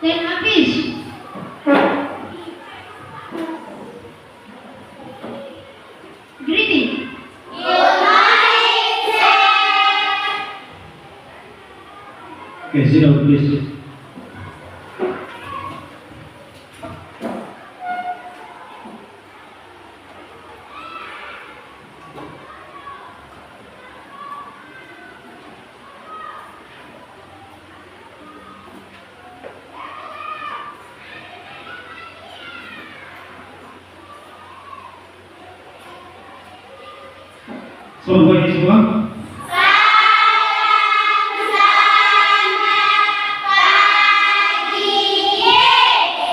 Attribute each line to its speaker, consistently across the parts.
Speaker 1: Dan Hafiz. Greeting.
Speaker 2: Okay, sit down, please. Selamat pagi semua.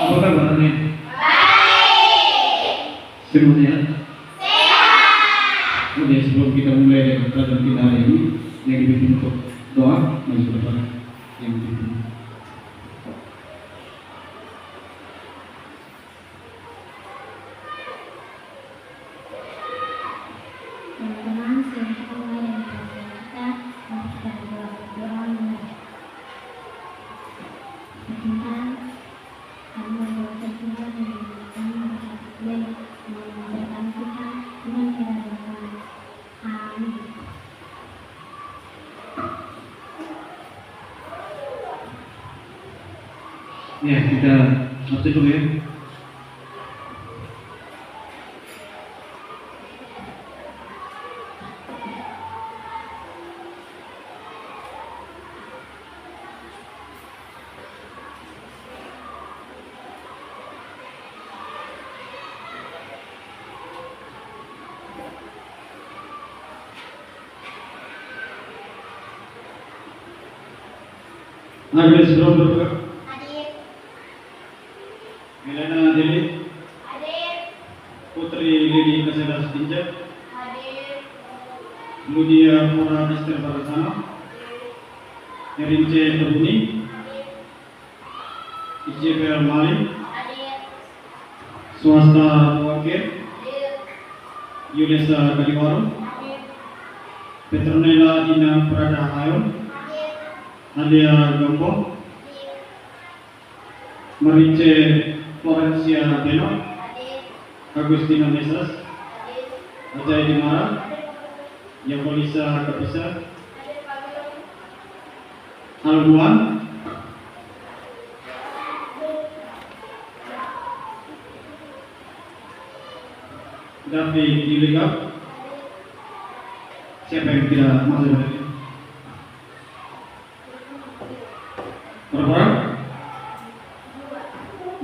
Speaker 2: Apa kabarnya? Semua sehat? Oke, sebelum kita mulai dengan pelajaran kita hari ini, yang dipimpin untuk doa, mari kita berdoa. Yang dipimpin.
Speaker 1: Teman-teman, silakan mulai dari pelajaran kita. Mari kita berdoa memulai. Tuhan, kami berdoa Tuhan yang kami berkata Tuhan mengajarkan Tuhan dengan kita berdoa. Amin.
Speaker 2: Ya, kita masuk dulu ya. Nabi sebelum berdoa.
Speaker 1: Hadir.
Speaker 2: Milena Deli,
Speaker 1: Hadir.
Speaker 2: Putri Lili Kasela Setinjak,
Speaker 1: Hadir.
Speaker 2: Ludia Pura Esther Barasana, Erince Terbuni, Ijebel Malik,
Speaker 1: Hadir.
Speaker 2: Swasta Wakil,
Speaker 1: Hadir.
Speaker 2: Yulesa Kaliwaru,
Speaker 1: Hadir.
Speaker 2: Petronella Ina Prada Hayon,
Speaker 1: Hadir.
Speaker 2: Alia Gombo, Marice Florencia Beno,
Speaker 1: Hadir.
Speaker 2: Agustina Mesas,
Speaker 1: Hadir.
Speaker 2: Ajay Dimara, Yakolisa Kapisa,
Speaker 1: Hadir Pak Guru.
Speaker 2: Albuan, David Diligap. Siapa yang tidak masuk hari ini? Berapa orang?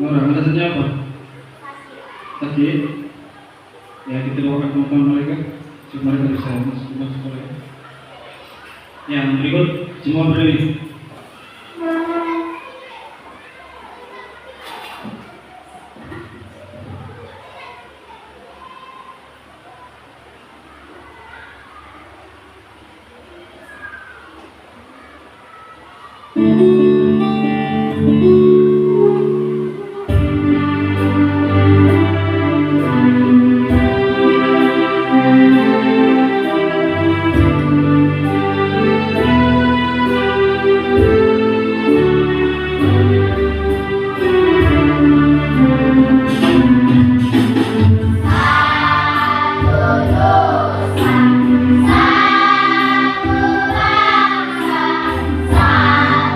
Speaker 2: Orang, ada saja apa? Sakit. Ya, kita doakan teman-teman mereka supaya mereka bisa masuk sekolah. Yang berikut semua berdiri.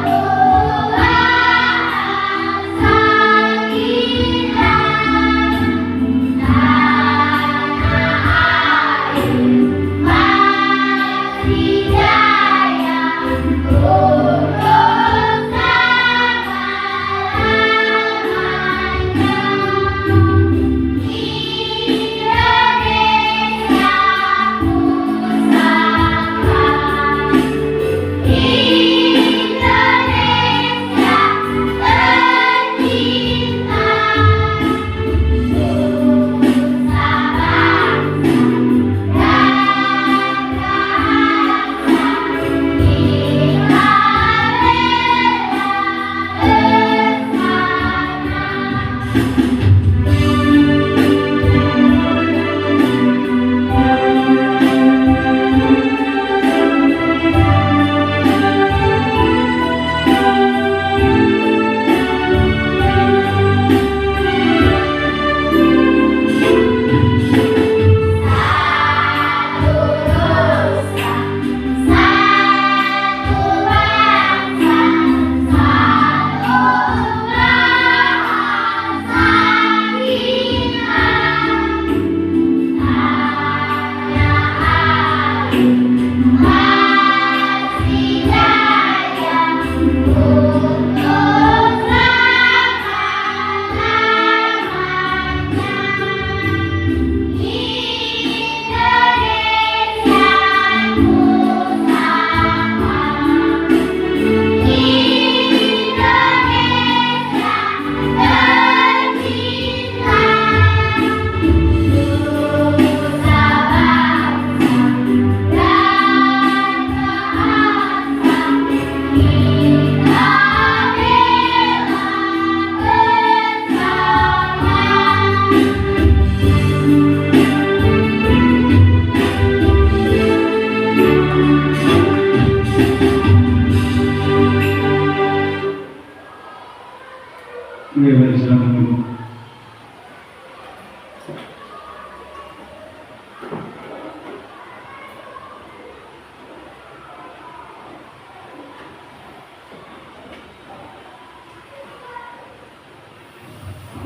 Speaker 1: Satu
Speaker 2: Oke, baik, silakan dulu.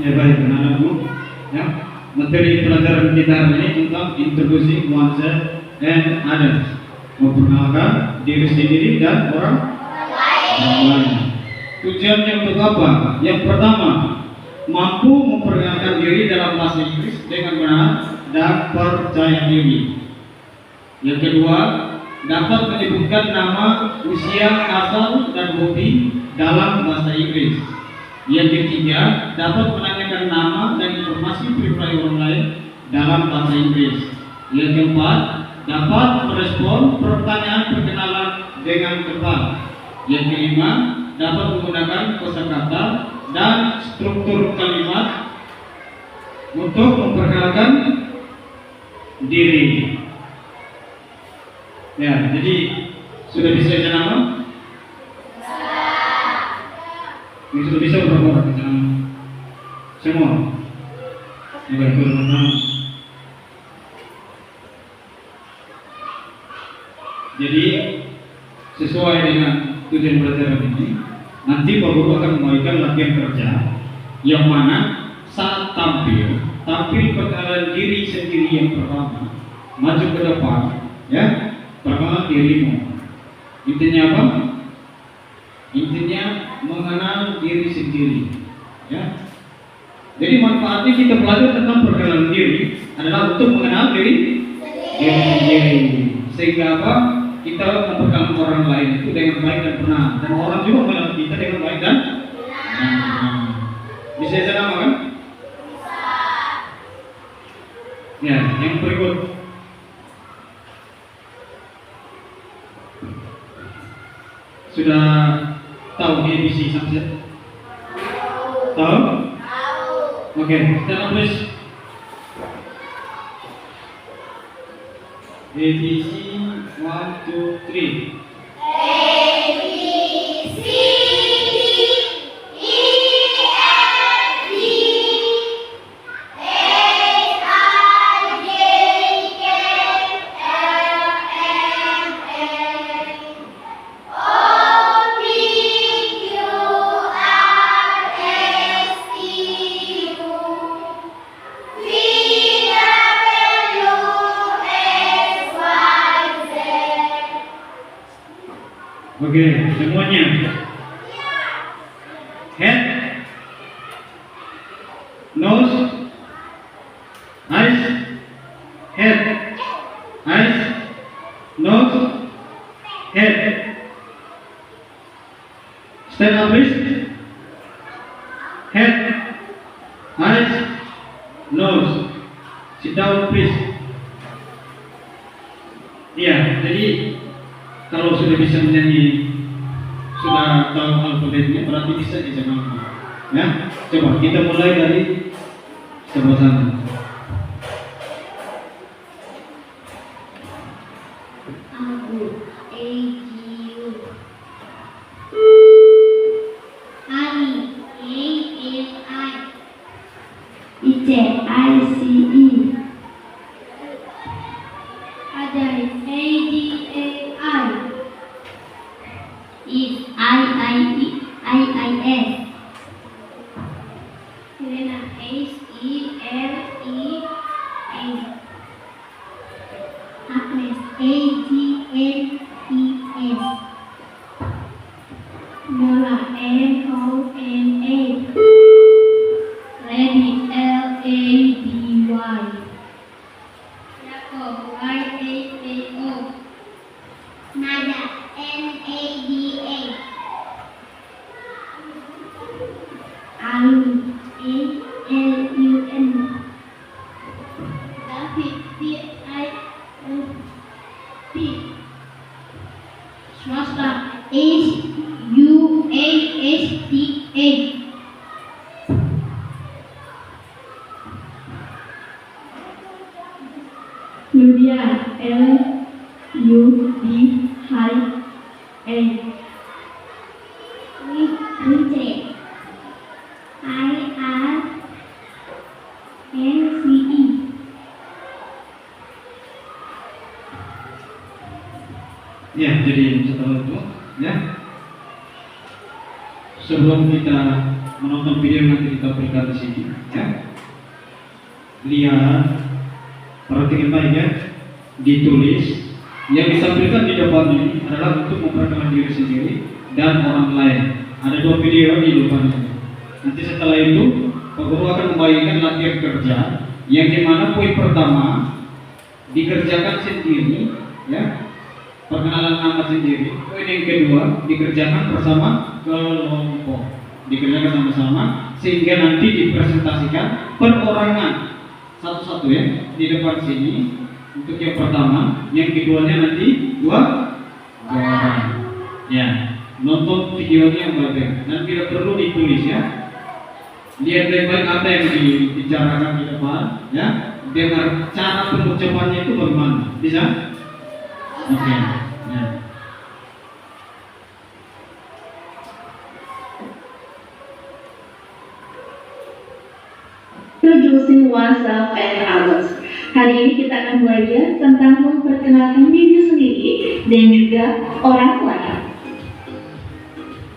Speaker 2: Ya baik, anak-anakku. Ya, materi pelajaran kita hari ini tentang introducing oneself and others. Memperkenalkan diri sendiri dan orang lain. Tujuannya untuk apa? Yang pertama, mampu memperkenalkan diri dalam bahasa Inggris dengan benar dan percaya diri. Yang kedua, dapat menyebutkan nama, usia, asal, dan hobi dalam bahasa Inggris. Yang ketiga, dapat menanyakan nama dan informasi pribadi orang lain dalam bahasa Inggris. Yang keempat, dapat merespon pertanyaan perkenalan dengan tepat. Yang kelima, dapat menggunakan kosakata dan struktur kalimat untuk memperkenalkan diri. Ya, jadi sudah bisa baca nama? Ini sudah bisa berapa orang baca nama? Semua? Oke, teman-teman. Jadi sesuai dengan tujuan pelajaran ini, nanti Pak Guru akan memberikan latihan kerja yang mana saat tampil perkenalan diri sendiri yang pertama, maju ke depan, ya, perkenalan dirimu. Intinya apa? Intinya mengenal diri sendiri, ya. Jadi manfaatnya kita belajar tentang perkenalan diri adalah untuk mengenal diri sendiri. Sehingga apa? Kita memperkenalkan orang lain itu dengan baik dan benar, dan orang juga mengenal kita dengan baik dan benar. Bisa saya nama kan? Ya, yang berikut. Sudah tahu ABC sampai? Tahu? Oke, stand up please. ABC 1, 2, 3. Oke, semuanya. Head, nose, eyes, head, eyes, nose, head. Stand up please. Head, eyes, nose. Sit down please. Iya, jadi kalau sudah bisa menyanyi, sudah tahu alfabetnya, berarti bisa dijalankan. Ya, coba kita mulai dari sebelah sana. Ya, jadi setelah itu, ya, sebelum kita menonton video yang nanti kita berikan di sini, ya, lihat, perhatikan baik ya, ditulis. Yang ditampilkan di depan ini adalah untuk memperkenalkan diri sendiri dan orang lain. Ada 2 video di depan ini. Nanti setelah itu, Pak Guru akan membagikan latihan kerja yang dimana poin pertama dikerjakan sendiri, ya, perkenalan nama sendiri. Poin yang kedua dikerjakan bersama kelompok, dikerjakan sama-sama sehingga nanti dipresentasikan perorangan satu-satu ya di depan sini. Untuk yang pertama, yang keduanya nanti dua orang. Ya, nonton videonya yang baik dan tidak perlu ditulis ya. Lihat baik-baik apa yang dibicarakan di depan, ya. Dengar cara pengucapannya itu bagaimana, bisa? Oke. Ya.
Speaker 3: Introducing oneself and others. Hari ini kita akan belajar tentang memperkenalkan diri sendiri dan juga orang lain.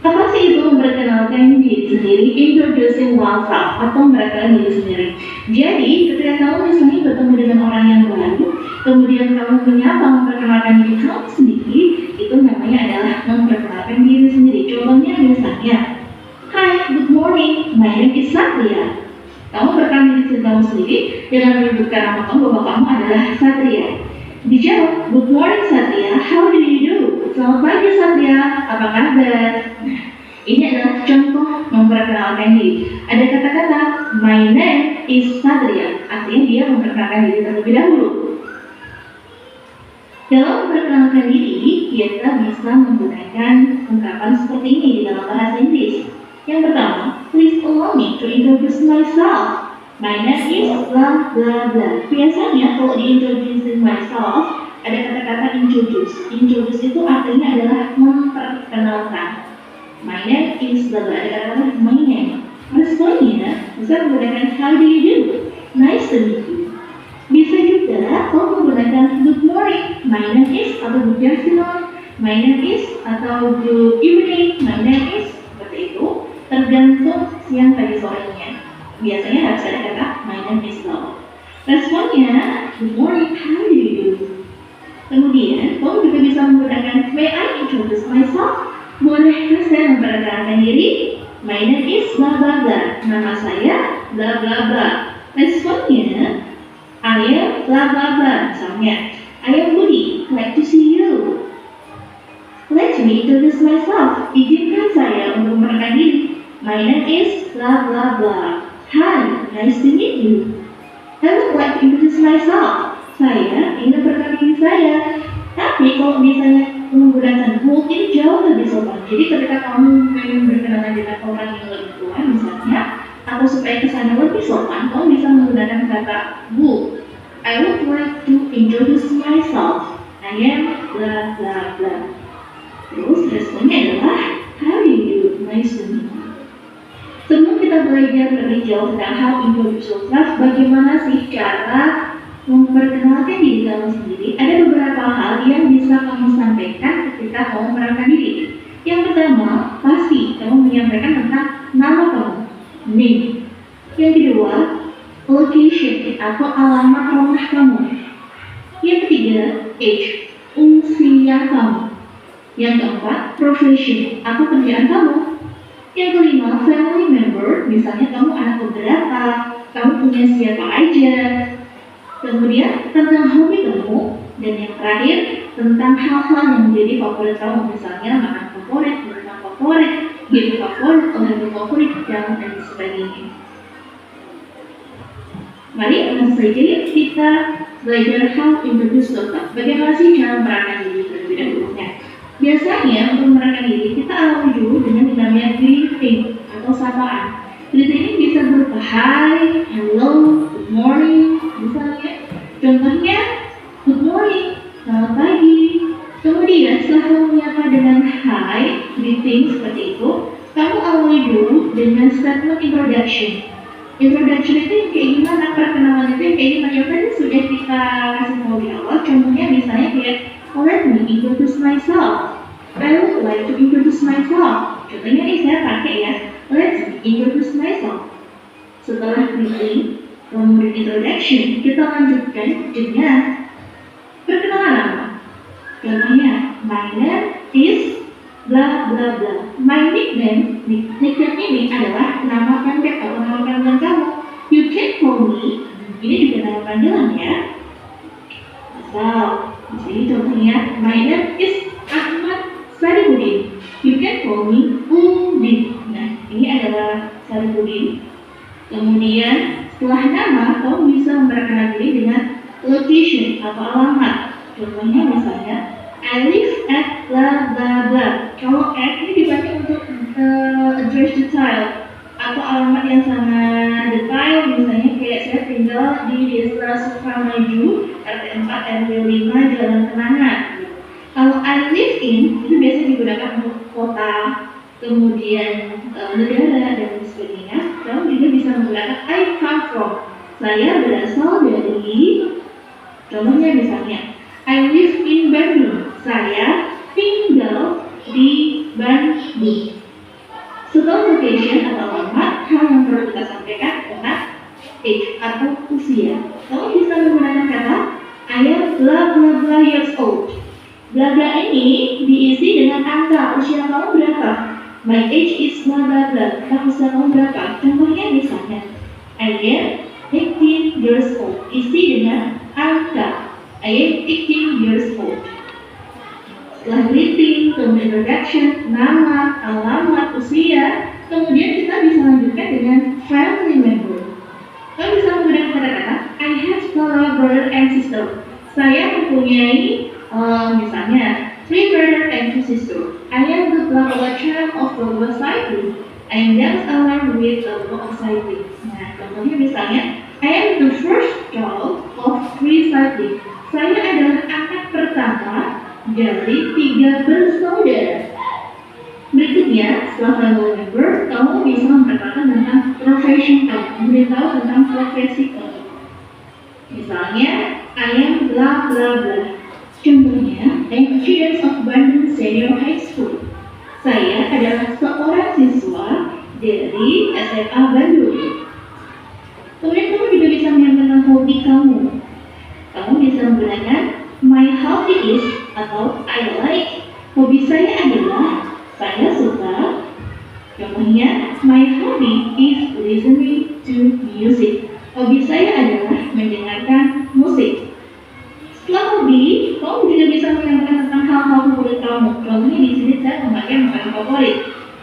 Speaker 3: Apa sih itu memperkenalkan diri sendiri? Introducing oneself atau memperkenalkan diri sendiri. Jadi, ketika kamu misalnya bertemu dengan orang yang baru, kemudian kamu menyapa memperkenalkan diri kamu sendiri, itu namanya adalah memperkenalkan diri sendiri. Contohnya misalnya, Hi, good morning, my name is Satria. Kamu berkenalkan diri kamu sendiri dengan menyebutkan nama kamu bahwa kamu adalah Satria. Dijawab, good morning Satria, how do you do? Selamat pagi Satria, apa kabar? Nah, ini adalah contoh memperkenalkan diri. Ada kata-kata, my name is Satria, artinya dia memperkenalkan diri terlebih dahulu. Dalam memperkenalkan diri, kita bisa menggunakan ungkapan seperti ini di dalam bahasa Inggris. Yang pertama, please allow me to introduce myself. My name is blah blah blah. Biasanya kalau di introducing myself ada kata-kata introduce. Introduce itu artinya adalah memperkenalkan. My name is blah blah. Ada kata-kata my name. Responnya bisa menggunakan how do you do? Nice to meet you. Bisa juga kalau menggunakan good morning. My name is atau good afternoon. My name is atau good evening. My name is seperti itu. Tergantung siang pagi sorenya. Biasanya harus ada kata my name is blah. Responnya good morning, how do you do? Kemudian kamu juga bisa menggunakan may I introduce myself? Bolehkah saya memperkenalkan diri? My name is blah blah blah. Nama saya blah blah blah. Responnya I am blah blah blah. Misalnya I am Budi, like to see you. Let me introduce myself. Izinkan saya untuk memperkenalkan diri. My name is blah blah blah. Hi, nice to meet you. I would like to introduce myself. Saya ingin memperkenalkan diri saya. Tapi kalau misalnya menggunakan mungkin jauh lebih sopan. Jadi ketika kamu ingin berkenalan dengan orang yang lebih tua misalnya, atau supaya kesannya lebih sopan, kamu bisa menggunakan kata bu. I would like to introduce myself. I am blah blah blah. Terus responnya adalah how do you do? Nice to meet you. Sebelum kita belajar lebih jauh tentang how introduce yourself, bagaimana sih cara memperkenalkan diri kamu sendiri, ada beberapa hal yang bisa kamu sampaikan ketika kamu memperkenalkan diri. Yang pertama, pasti kamu menyampaikan tentang nama kamu, name. Yang kedua, location atau alamat rumah kamu. Yang ketiga, age, usia kamu. Yang keempat, profession atau kerjaan kamu. Yang kelima, family member, misalnya kamu anak keberapa, kamu punya siapa aja. Kemudian tentang hobi kamu, dan yang terakhir tentang hal-hal yang menjadi favorit kamu, misalnya makan favorit, berenang favorit, game favorit, olahraga favorit, dan lain sebagainya. Mari langsung saja kita belajar how introduce yourself. Bagaimana sih cara memperkenalkan diri terlebih dahulu? Biasanya untuk memperkenalkan diri kita awali dulu dengan namanya greeting atau sapaan. Greeting ini bisa berupa hi, hello, good morning, misalnya. Contohnya good morning, selamat pagi. Kemudian setelah kamu menyapa dengan hi, greeting seperti itu, kamu awali dulu dengan statement introduction. Introduction itu yang kayak gimana, perkenalan itu yang kayak gimana, yang tadi sudah kita kasih tahu di awal. Contohnya misalnya kayak, let me introduce myself. I would like to introduce myself. Contohnya ini saya pakai ya, let me introduce myself. Setelah greeting, kemudian introduction, kita lanjutkan dengan perkenalan nama. Contohnya, my name is bla bla bla. My nickname ini adalah nama pendek atau nama panggilan kamu. You can call me. Ini juga nama panggilan ya. Misal, di sini contohnya, my name is Ahmad Saripudin. You can call me Udin. Nah, ini adalah Saripudin. Kemudian setelah nama, kamu bisa memperkenalkan diri dengan location atau alamat. Contohnya misalnya, I live at bla bla bla. Kalau at ini dipakai untuk address detail atau alamat yang sangat detail. Misalnya kayak saya tinggal di Desa Sukamaju, RT 4 RW 5 Jalan Kenangan. Kalau I live in itu biasanya digunakan untuk kota, kemudian negara dan sebagainya. Kamu juga bisa menggunakan I come from. Saya berasal dari, contohnya misalnya, I live in Bandung. Saya tinggal di Bandung. Setelah location atau alamat, hal yang perlu kita sampaikan adalah age atau usia. Kamu bisa menggunakan kata I am bla bla bla years old. Bla bla ini diisi dengan angka usia kamu berapa. My age is bla bla bla. Usia kamu berapa? Contohnya misalnya I am 18 years old. Isi dengan angka. I am 18 years old. Setelah greeting, kemudian introduction, nama, alamat, usia, kemudian kita bisa lanjutkan dengan family member. Kamu bisa menggunakan kata-kata I have brother and sister. Saya mempunyai misalnya 3 brother and 2 sister. I am the blah blah child of blah cycling. I am young alone with blah cycling. Nah, contohnya misalnya I am the first child of 3 cycling. Saya adalah anak pertama dari 3 bersaudara. Berikutnya, setelah family member, kamu bisa memperkenalkan tentang profession kamu, memberitahu tentang profesi kamu. Misalnya, I am bla bla bla. Contohnya, I am a student of Bandung Senior High School. Saya adalah seorang siswa dari SMA Bandung. Kemudian kamu juga bisa menyampaikan hobi kamu. Kamu bisa menggunakan my hobby is atau I like. Hobi saya adalah saya suka. Contohnya, my hobby is listening to music. Hobi saya adalah mendengarkan musik. Setelah hobi, kamu juga bisa menyampaikan tentang hal-hal favorit kamu. Contohnya di sini saya memakai makanan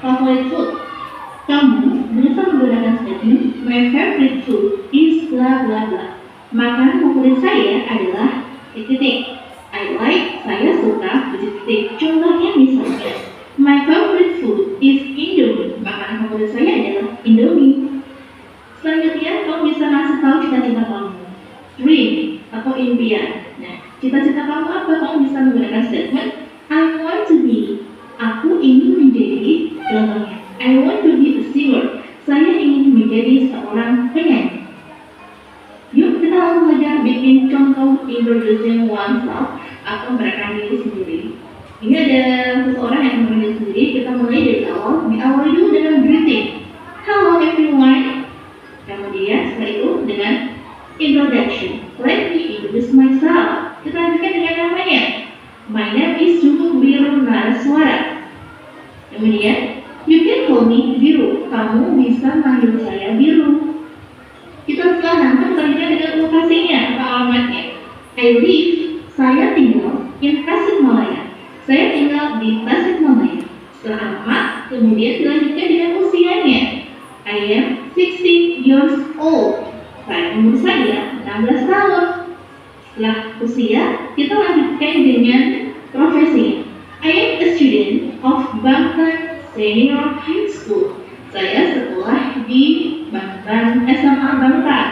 Speaker 3: favorit food. Kamu bisa menggunakan statement my favorite food is bla bla bla. Makanan favorit saya adalah titik. I like, saya suka, titik. Contohnya misalnya, my favorite food is Indomie. Makanan favorit saya adalah Indomie. Selanjutnya, kamu bisa ngasih tahu cita-cita kamu. Dream atau impian. Nah, cita-cita kamu apa? Kamu bisa menggunakan statement I want to be. Aku ingin menjadi, contohnya, I want to be a singer. Saya ingin menjadi seorang penyanyi. Yuk kita langsung saja bikin contoh introducing oneself atau memperkenalkan diri sendiri. Ini ada seseorang yang memperkenalkan diri sendiri. Kita mulai dari awal. Diawali dulu dengan greeting. Hello everyone. Kemudian setelah itu dengan introduction. Let me introduce myself. Kita lanjutkan dengan namanya. My name is Biru Naraswara. Kemudian you can call me Biru. Kamu bisa manggil saya Biru. Kita setelah nama selanjutnya dengan lokasinya atau alamatnya. I live, saya tinggal in Tasikmalaya. Saya tinggal di Tasikmalaya. Setelah alamat, kemudian dilanjutkan dengan usianya. I am 60 years old. Umur saya 16 tahun. Setelah usia, kita lanjutkan dengan profesinya. I am a student of Bangtan Senior High School. Saya sekolah di Bangtan SMA Bangtan.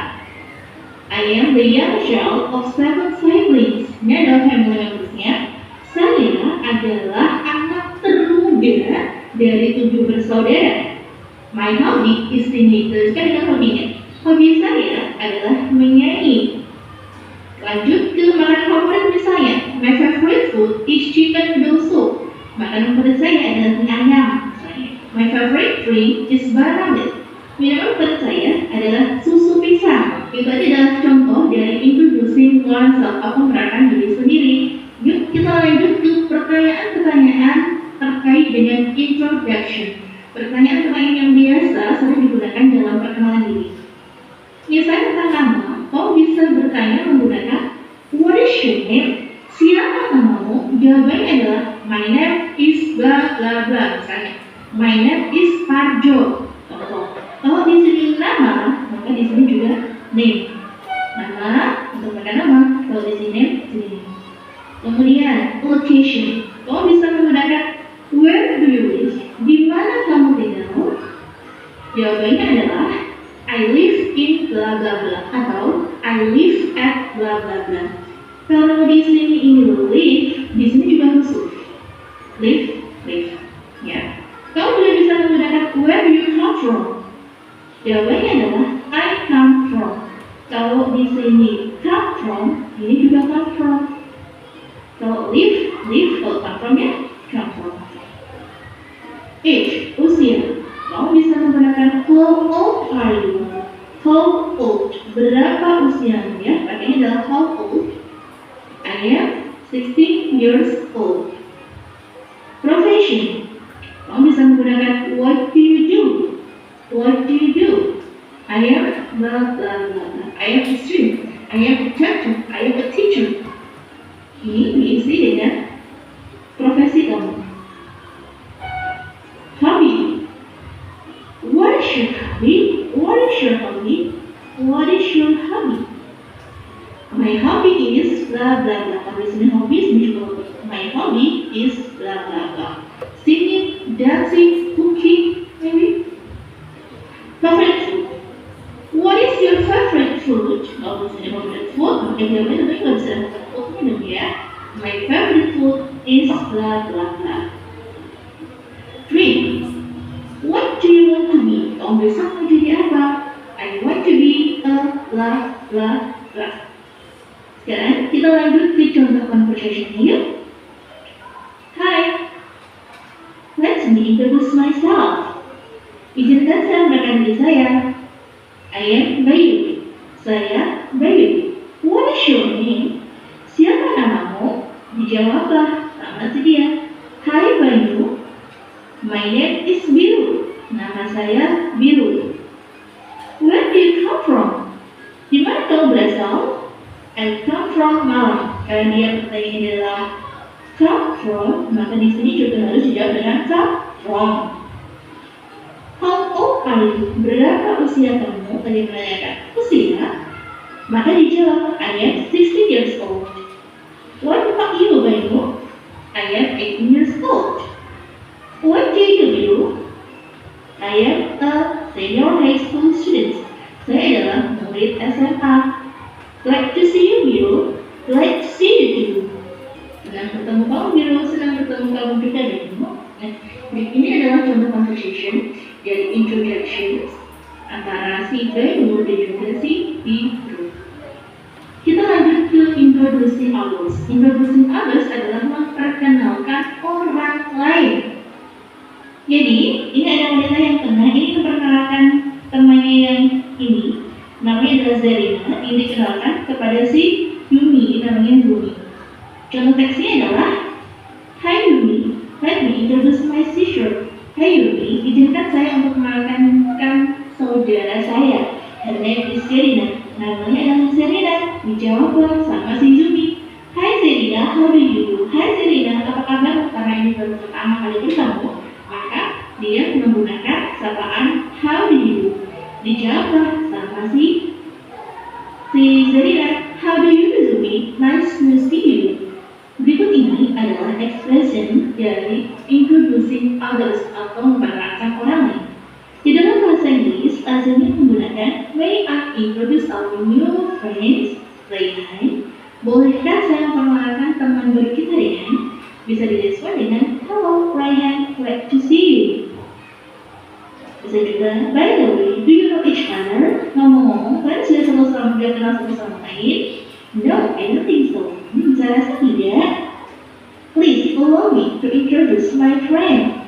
Speaker 3: I am the young child of 7 siblings. Ini adalah family members-nya. Saya adalah anak termuda dari 7 bersaudara. My hobby is singing. Teruskan dengan hobinya. Hobi saya adalah menyanyi. Lanjut ke makanan favorit misalnya. My favorite food is chicken noodle soup. Makanan favorit saya adalah mie ayam misalnya. My favorite drink is banana milk. Minuman favorit saya adalah susu pisang. Itu adalah contoh dari introducing oneself atau memperkenalkan diri sendiri. Yuk kita lanjut ke pertanyaan-pertanyaan terkait dengan introduction. Pertanyaan-pertanyaan yang biasa sering digunakan dalam perkenalan diri. Misalnya tentang nama, kau bisa bertanya menggunakan what is your name? Siapa namamu? Jawabannya adalah my name is bla bla bla. Misalnya, my name is Parjo. Kalau di sini nama, maka di sini juga name. Nama untuk menggunakan nama. Kalau di sini name. Kemudian location. Kau bisa menggunakan where do you live? Di mana kamu tinggal? Jawabannya adalah I live in bla bla bla atau I live at bla bla bla. Kalau di sini ini live, di sini juga khusus. Live. Ya. Kau juga bisa menggunakan where do you come from? Jawabannya adalah I come from. Kalau di sini come from, ini juga come from. Kalau live, kalau come from ya come from. Age, usia. Kau bisa menggunakan how old are you? How old? Berapa usiamu ya? Pakainya adalah how old. I am 16 years old. Profession. Kau bisa menggunakan what do you do? What do you do? I am blah blah blah blah. I am a student. I am a doctor. I am a teacher. Ini diisi dengan profesi kamu. Hobby. What is your hobby? What is your hobby? What is your hobby? My hobby is blah blah blah. Kalau di sini hobby, sini juga my hobby is blah blah blah. Singing, dancing, cooking, maybe. Favorite food. What is your favorite food? Kalau di sini favorite food, maka jawabannya tentunya nggak bisa favorite foodnya dong ya. My favorite food is blah blah blah. Dream. What do you want to be? Kau besok mau jadi apa? I want to be a blah blah blah. Sekarang kita lanjut ke contoh conversation yuk. Hi, let me introduce myself. Izinkan saya memperkenalkan diri saya. I am Bayu. Saya Bayu. What is your name? Siapa namamu? Dijawablah sama si dia. Hai Bayu. My name is Biru. Nama saya Biru. Where do you come from? Di mana kau berasal? I come from Malang. Karena dia pertanyaannya adalah come from, maka di sini juga harus dijawab dengan come from. How old are you? Berapa usia kamu? Tadi menanyakan usia, maka dijawab I am 16 years old. What about you, Bayu? I am 18 years old. What do you do? I am a senior high school student. Saya adalah murid SMA. Glad to see you, Biru. Glad to see you, Biru. Senang bertemu kamu, Biru. Senang bertemu kamu juga, Biru. Ini adalah contoh conversation dari introduction antara si Bayu dan juga si Biru. Kita lanjut ke introducing others. Introducing others adalah memperkenalkan orang lain. Jadi, ini ada wanita yang tengah, ini memperkenalkan temannya yang ini. Namanya adalah Zarina, ini dikenalkan kepada si Yumi, namanya Yumi. Contoh teksnya adalah, Hi Yumi, let me introduce my sister. Hai Yumi, izinkan saya untuk mengenalkan saudara saya. Her name is Zarina. Namanya adalah Zarina. Dijawablah sama si Yumi. Hai Zarina, how do you do? Hai Zarina, apa kabar? Karena ini baru pertama kali bertemu, maka dia menggunakan sapaan how do you do. Dijawablah sama si Zarina. How do you do, Yumi? Nice to see you. Berikut ini adalah expression dari introducing others atau memperkenalkan orang lain. Di dalam bahasa Inggris, aslinya menggunakan May I introduce our new friends, Rayhan? Bolehkah saya memperkenalkan teman baru kita, Rayhan? Bisa direspon dengan Hello Rayhan, glad to see you. Bisa bisa juga, by the way, do you know each other? Ngomong-ngomong, kalian sudah sama-sama kenal satu sama lain? No, I don't think so. Saya rasa tidak. Please allow me to introduce my friend.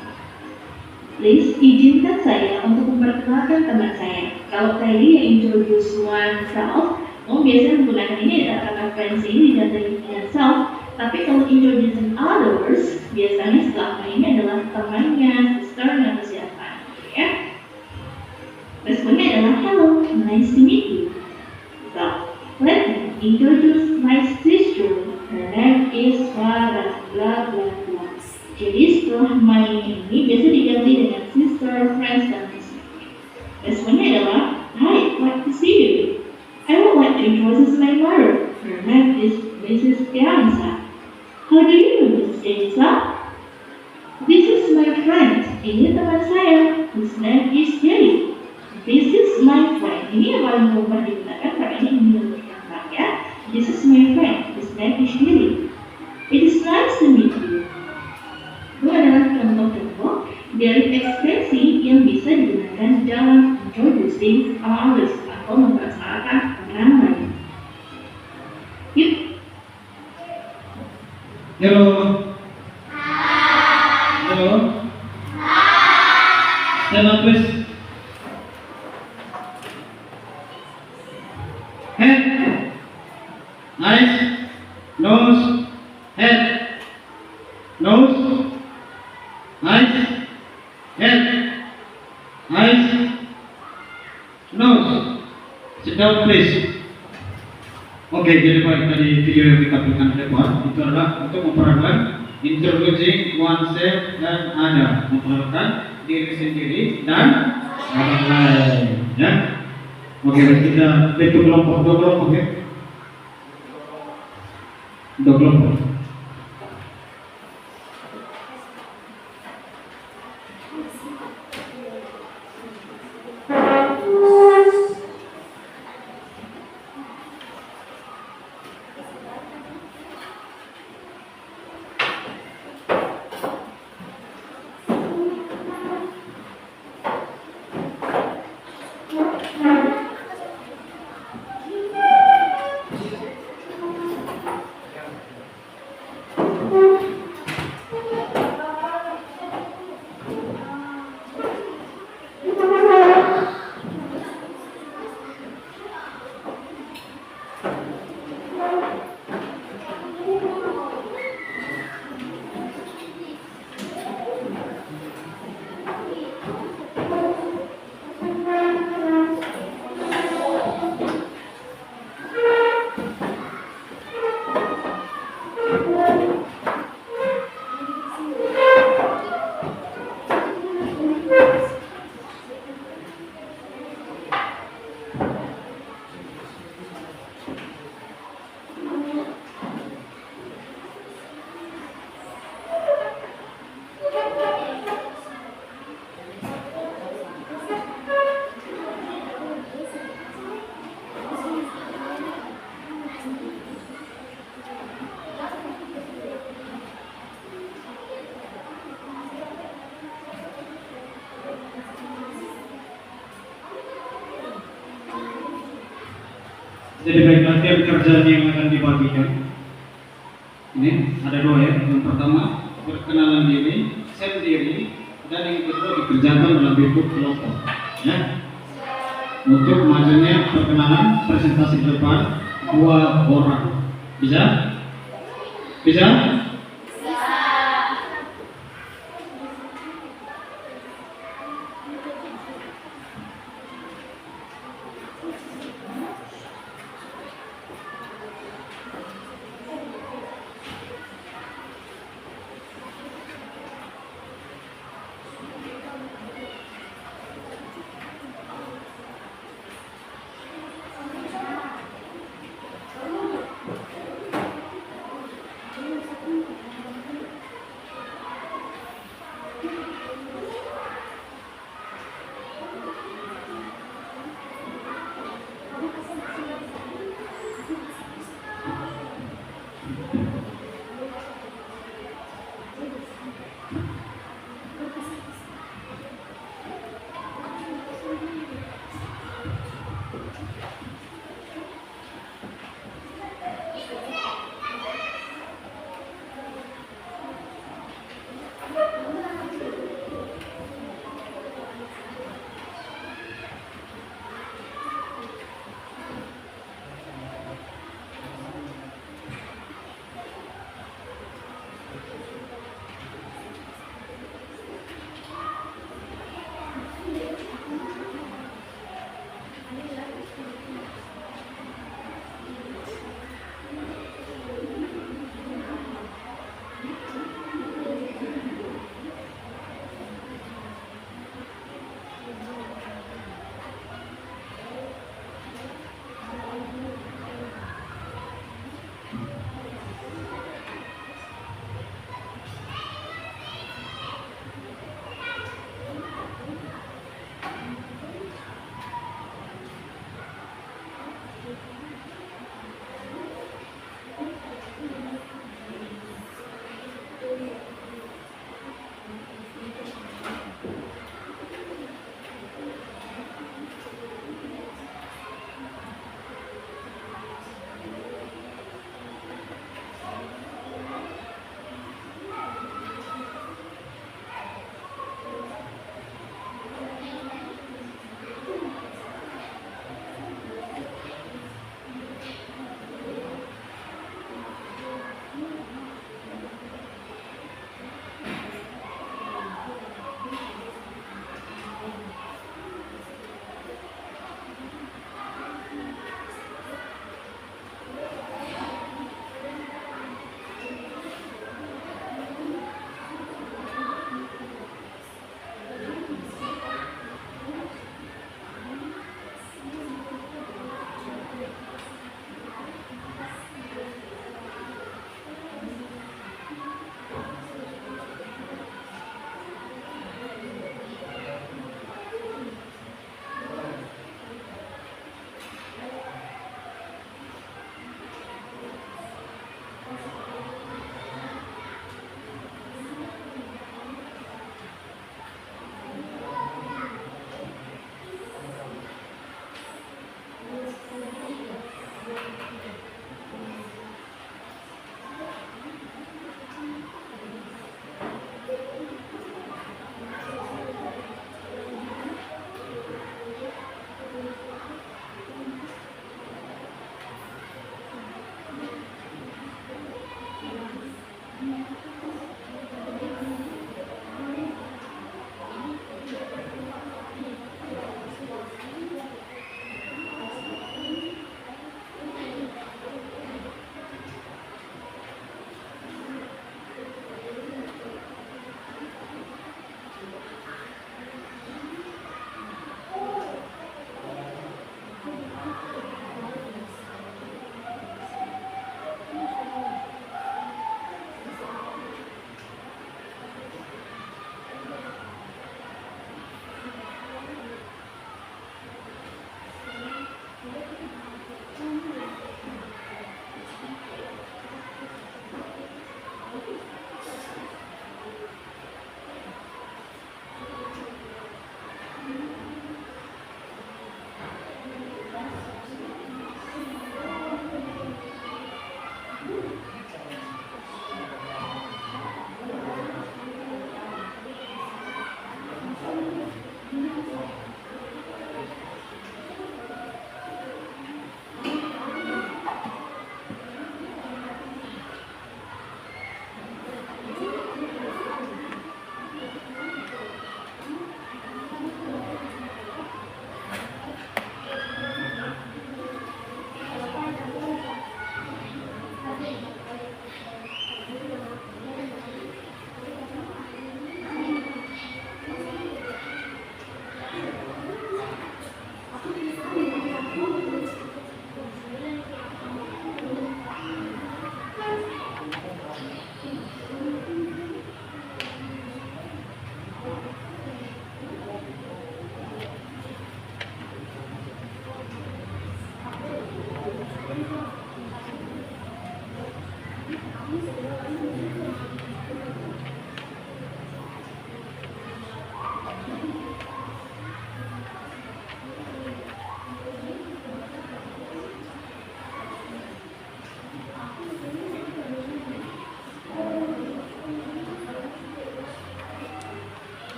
Speaker 3: Please izinkan saya untuk memperkenalkan teman saya. Kalau tadi yang introduce oneself, biasanya menggunakan ini adalah kata friends ini diganti dengan self. Tapi kalau introducing others, biasanya setelahnya ini adalah temannya, sisternya, atau siapa, ya. Responnya adalah hello, nice to meet you. So, let me introduce my sister. Her name is blah blah blah blah. Jadi setelah my ini biasa diganti dengan sister, friends, dan lain-lain. Responnya adalah hi, glad to see you. I would like to introduce my mother. Her name is Mrs. Pianza. How do you know Mrs. Pianza? This is my friend. Ini teman saya. His name is Jerry. This is my friend. Ini yang paling umum digunakan karena ini menunjukkan ya. This is my friend. His name is Jerry. It is nice to meet you. Itu adalah contoh-contoh dari ekspresi yang bisa digunakan dalam introducing others atau memperkenalkan orang lain. Yuk.
Speaker 2: Hello. Hello. Stand up, please. Head, eyes, nose, head, nose, eyes, head, eyes, nose. Sit down, please. Oke, jadi baik tadi video yang kita berikan ke depan itu adalah untuk memperhatikan introducing oneself dan other, memperhatikan diri sendiri dan orang lain, ya. Oke, kita bentuk kelompok, dua kelompok, ya. Dua kelompok. Jadi baik nanti pekerjaan yang akan dibagikan. Ini ada dua ya. Yang pertama perkenalan diri sendiri dan yang kedua dikerjakan dalam bentuk kelompok. Ya. Untuk majunya perkenalan presentasi depan dua orang. Bisa? Bisa?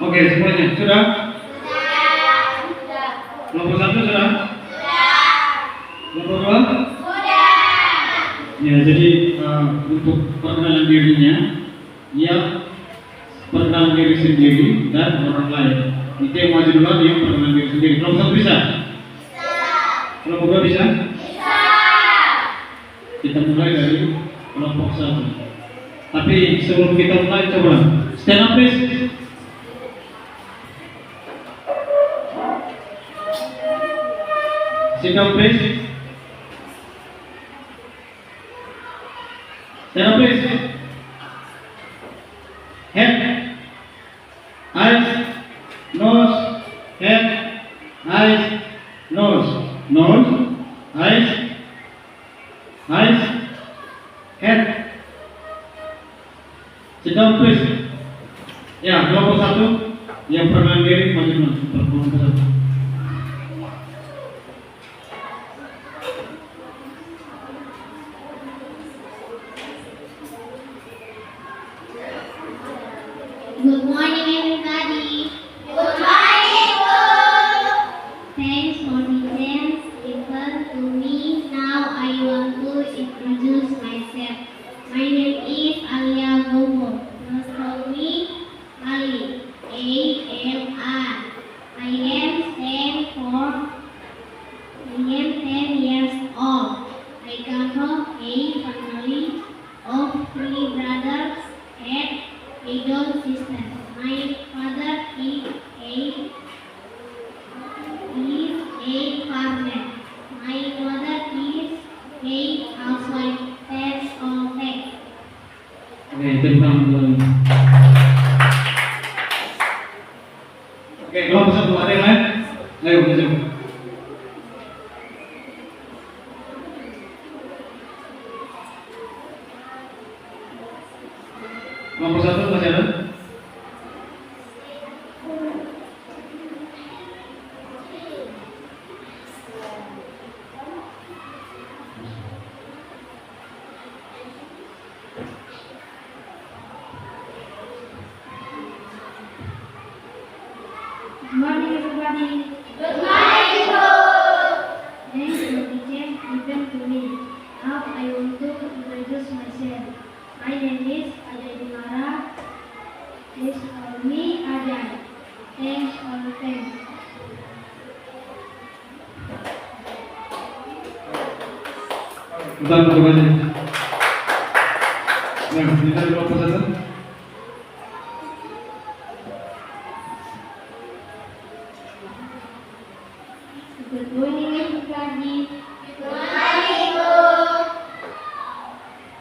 Speaker 2: Oke, semuanya sudah? Kelompok 1 sudah? Kelompok 2? Ya, jadi untuk perkenalan dirinya, ya perkenalan diri sendiri dan orang lain. Itu yang maju duluan, yang perkenalan diri sendiri. Kelompok 1 bisa? Kelompok 2 bisa? Kita mulai dari kelompok 1. Tapi sebelum kita mulai, coba stand up please. Sit down please. Stand up please. Head, eyes, nose, head, eyes, nose, nose, eyes, eyes, head. Sit down please. Ya, kelompok 1 yang perkenalan diri maju dulu. Kelompok 1.
Speaker 1: Good morning, everybody.
Speaker 4: Good morning, Bu.
Speaker 1: Thanks for the chance given to me. Now I want to introduce myself. My name is Alia Bobo. Please call me Ali. A-M-R. I am 10 years old. I come from a family of 3 brothers and a girl sister. My father is a farmer. My mother is a housewife. That's all. Thanks.
Speaker 2: Oke, tentang Oke, kelompok 1 ada yang lain? Ayo, maju. Kelompok 1 masih ada?
Speaker 1: Good morning, everybody.
Speaker 4: Good morning, Bu.
Speaker 1: Thanks for the chance given to me. Now I want to introduce myself. My name is Ajay Dimara. Please call me Ajay. Thanks for the thanks.
Speaker 2: Bentar, coba aja. Ya, kita di kelompok 1.
Speaker 1: Good morning, everybody.
Speaker 4: Good morning, Bu.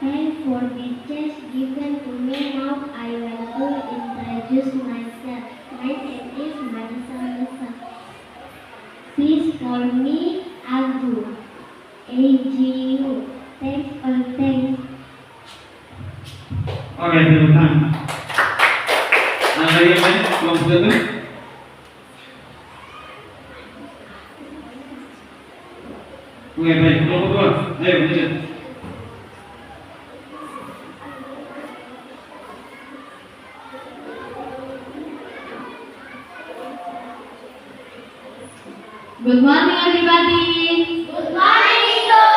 Speaker 1: Thanks for the chance given to me. Now I want to introduce myself. My name is Marisa Musa. Please call me Agu. A-G-U. Thanks for thanks.
Speaker 2: Oke, tepuk tangan. Ada yang lain? Kelompok 1? Oke, baik. Kelompok 2. Ayo, maju.
Speaker 1: Good morning, everybody.
Speaker 4: Good morning, Bu.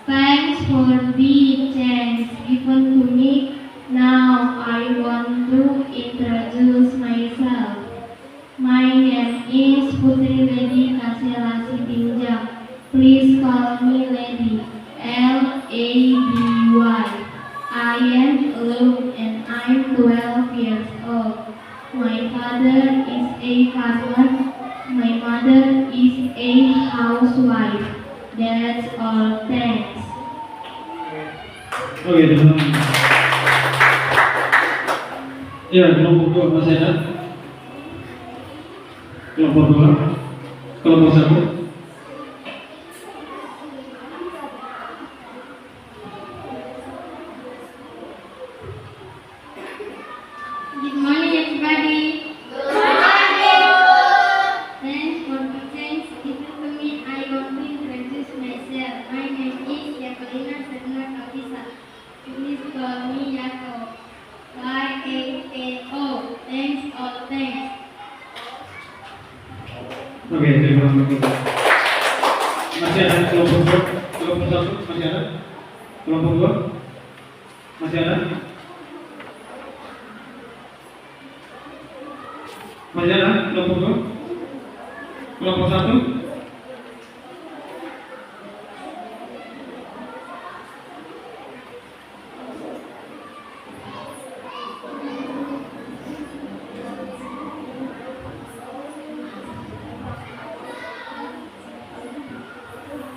Speaker 1: Thanks for the chance given to me. Now I want to introduce myself. My name is Putri Lady Kasela Sitinjak. Please call me Lady. L-A-D-Y. I am alone and I'm 12 years old. My father is a farmer. My mother is a housewife. That's all. Thanks.
Speaker 2: Oke, tepuk tangan. Ya, kelompok 2 masih ada? Kelompok 2. Kelompok 1.
Speaker 1: Good morning, everybody.
Speaker 4: Good morning, Bu.
Speaker 1: Thanks for the chance given to me. I want to introduce myself. My name is Yakolina Sedna Kavisa. Please call me Yako. Y-A-K-O. Thanks all. Thanks.
Speaker 2: kelompok 3. Masih ada kelompok 2, kelompok 1 masih ada? Kelompok 2 masih ada? Masih ada kelompok 2? Kelompok 1?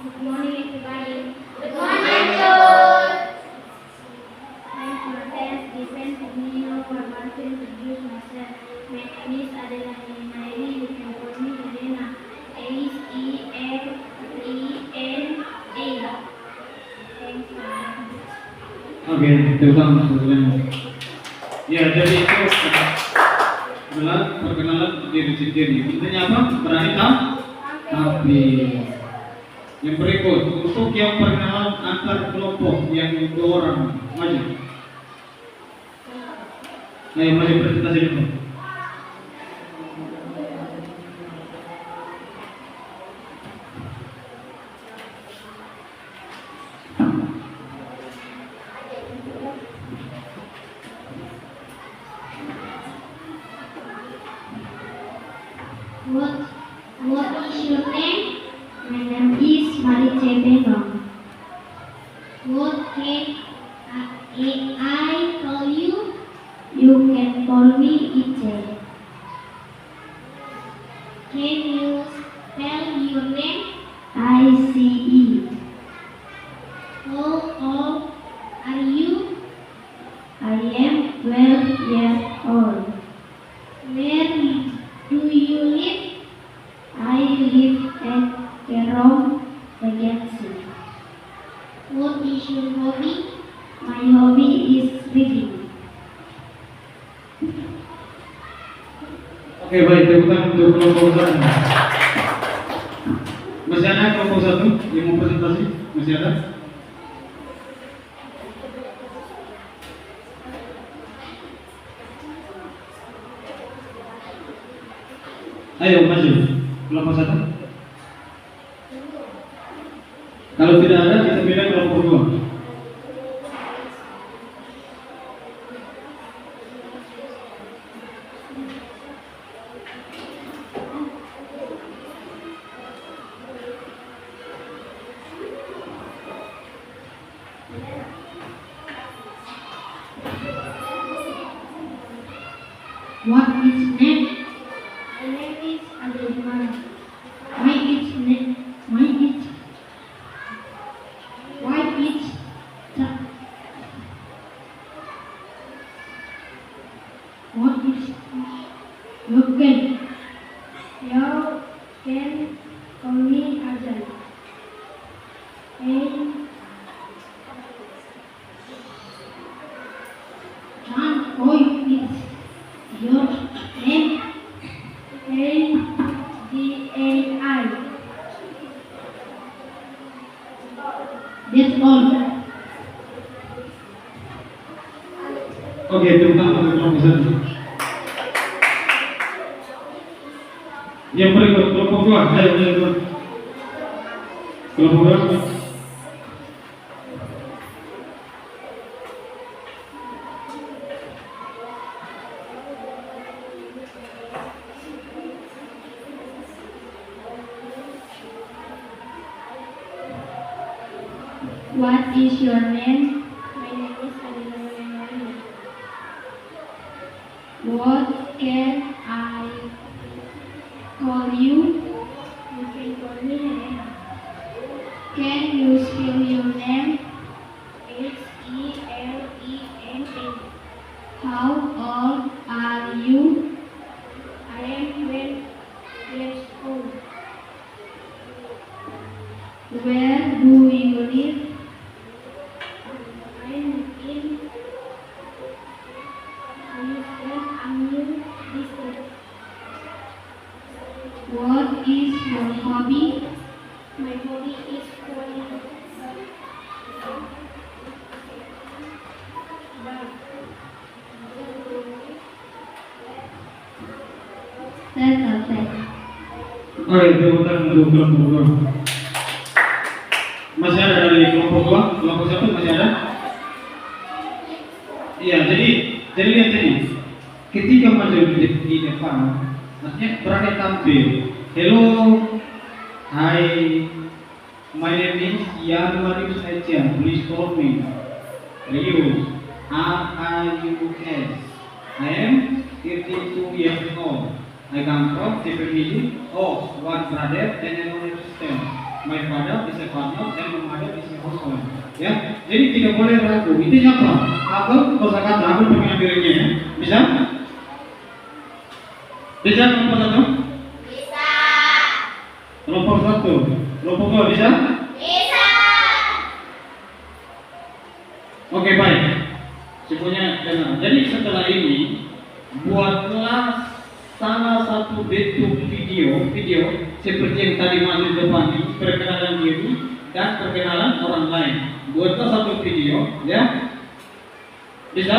Speaker 1: Good morning, everybody.
Speaker 4: Good morning, Lord.
Speaker 1: Thanks for test. Depends on me now for one to introduce myself. My name is Adela Nairi. You can call me Elena. H-E-L-E-N-A. Thanks for that.
Speaker 2: Oke, terutama sebelumnya. Ya, jadi itu adalah perkenalan diri sendiri. Intinya apa? Berani tapi yang berikut untuk yang perkenalan antar kelompok yang 2 orang maju. Ayo maju presentasi dulu.
Speaker 1: What is your name? My name is Marice Bengong. What can I call you? You can call me Ice. Can you spell your name? I-C-E. How old are you? I am 12 years old. Where do you live? I live at Kerong, Regency. What is your hobby? My hobby is reading.
Speaker 2: Oke, baik, tepuk tangan untuk kelompok 1. Masih ada kelompok 1 yang mau presentasi? Masih ada? Ayo maju, kelompok 1. Kalau tidak ada, kita pilih kelompok 2.
Speaker 1: What is name? My name is Adelman. Why is what is Logan? You can call me Azal. And John, why is your name? A-D-A-I. That's all.
Speaker 2: Oke, tepuk tangan untuk kelompok 1. Yang berikut kelompok 2. Ayo berikut. Kelompok 2.
Speaker 1: What is your name? My name is Adela Nairi. What can I call you? You can call me Helena. Can you spell your name? H-E-L-E-N-A. How old are you? I am 12 years old. Where do you live? I live in Amur district. What is your hobby? My hobby is coding. That's okay.
Speaker 2: Oke, tepuk tangan untuk kelompok 2. Masih ada dari kelompok 2? Kelompok 1 masih ada? Iya, jadi lihat ini. Ketika maju di depan, artinya berangkat tampil. Hello, hi, my name is Yan Marius Echa. Please call me Rius. R-I-U-S. I am 32 years old. I come from Tipperary. Oh, one brother and another sister. My father is a farmer and my mother is a housewife. Ya, jadi tidak boleh ragu. Intinya apa? Aku kosakata aku pengen dirinya ya. Bisa? Bisa kelompok 1?
Speaker 4: Bisa.
Speaker 2: Kelompok 1. Kelompok 2 bisa?
Speaker 4: Bisa.
Speaker 2: Oke, baik. Semuanya dengar. Jadi setelah ini buatlah salah satu bentuk video seperti yang tadi masuk depan ini, perkenalan diri dan perkenalan orang lain. Buatlah satu video, ya. Bisa?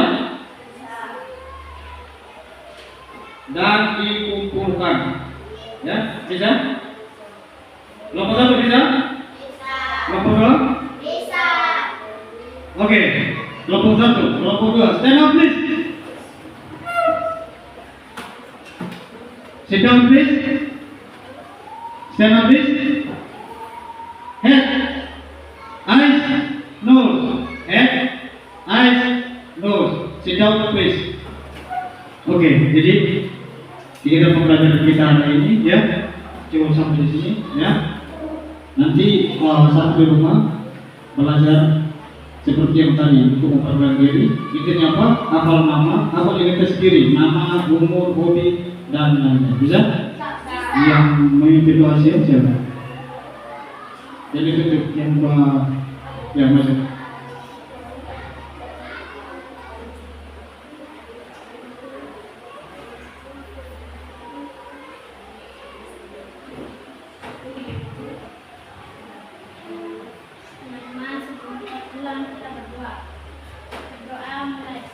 Speaker 2: Dan dikumpulkan, ya. Bisa? Kelompok 1 bisa?
Speaker 4: Bisa.
Speaker 2: Kelompok 2?
Speaker 4: Bisa.
Speaker 2: Oke. Kelompok 1, kelompok 2, stand up please. Sit down please. Stand up please. Head, eyes, nose. Head, eyes, nose. Sit down please. Oke, jadi kita pembelajaran kita hari ini ya cukup sampai di sini ya. Nanti saat di rumah belajar seperti yang tadi untuk memperkenalkan diri. Intinya apa? Hafal nama, hafal identitas diri, nama, umur, hobi dan lainnya. Bisa? Yang memimpin doa siapa? Jadi tutup yang yang masuk.
Speaker 1: Teman-teman, sebelum kita pulang kita berdoa mulai.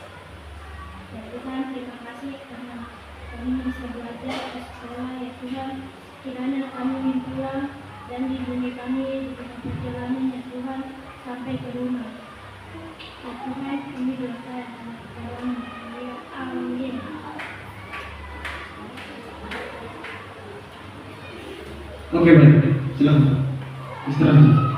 Speaker 1: Ya Tuhan, terima kasih karena kami bisa belajar di sekolah. Ya Tuhan, kiranya kami pulang dan lindungi kami di tengah perjalanan ya Tuhan sampai ke rumah. Ya Tuhan, kami berdoa dalam nama Amin.
Speaker 2: Oke, baik. Silakan. Istirahat.